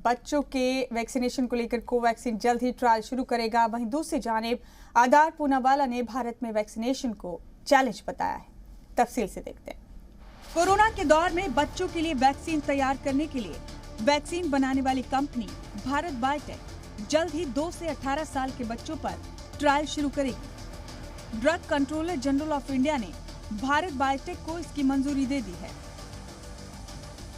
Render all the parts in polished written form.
बच्चों के वैक्सीनेशन को लेकर कोवैक्सीन जल्द ही ट्रायल शुरू करेगा। वहीं दूसरी जानिब आधार पूनावाला ने भारत में वैक्सीनेशन को चैलेंज बताया है। तफसील से देखते हैं। कोरोना के दौर में बच्चों के लिए वैक्सीन तैयार करने के लिए वैक्सीन बनाने वाली कंपनी भारत बायोटेक जल्द ही 2 से 18 साल के बच्चों पर ट्रायल शुरू करेगी। Drug controller general of India ने भारत बायोटेक को इसकी मंजूरी दे दी है,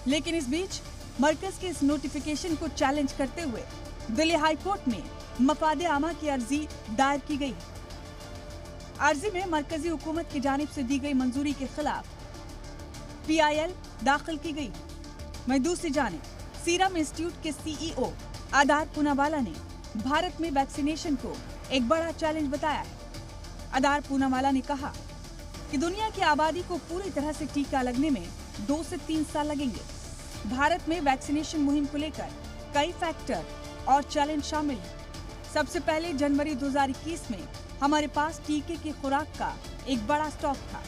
लेकिन इस बीच मरकज के इस नोटिफिकेशन को चैलेंज करते हुए दिल्ली हाई कोर्ट में मफादे आमा की अर्जी दायर की गई। अर्जी में मरकजी हुकूमत की जानिब से दी गई मंजूरी के खिलाफ PIL दाखिल की गई। वहीं दूसरी जानिब सीरम इंस्टीट्यूट के CEO आधार पूनावाला ने भारत में वैक्सीनेशन को एक बड़ा चैलेंज बताया है। आधार पूनावाला ने कहा कि दुनिया की आबादी को पूरी तरह से टीका लगने में 2 से 3 साल लगेंगे। भारत में वैक्सीनेशन मुहिम को लेकर कई फैक्टर और चैलेंज शामिल हैं। सबसे पहले जनवरी 2021 में हमारे पास टीके की खुराक का एक बड़ा स्टॉक था।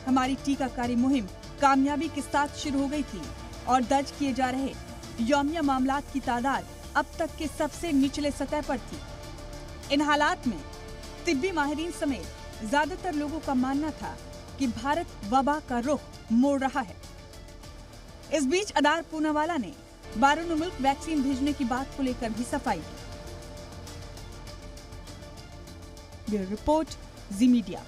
हमारी टीकाकारी मुहिम कामयाबी के साथ शुरू हो गई थी और दर्ज किए जा रहे यौमिया मामलात की तादाद अब तक के सबसे निचले सतह पर थी। इन हालात में तिब्बी माहिरीन समेत ज्यादातर लोगों का मानना था कि भारत वबा का रुख मोड़ रहा है। इस बीच आधार पूनावाला ने बैरून मुल्क वैक्सीन भेजने की बात को लेकर भी सफाई दी। ब्यूरो रिपोर्ट, जी मीडिया।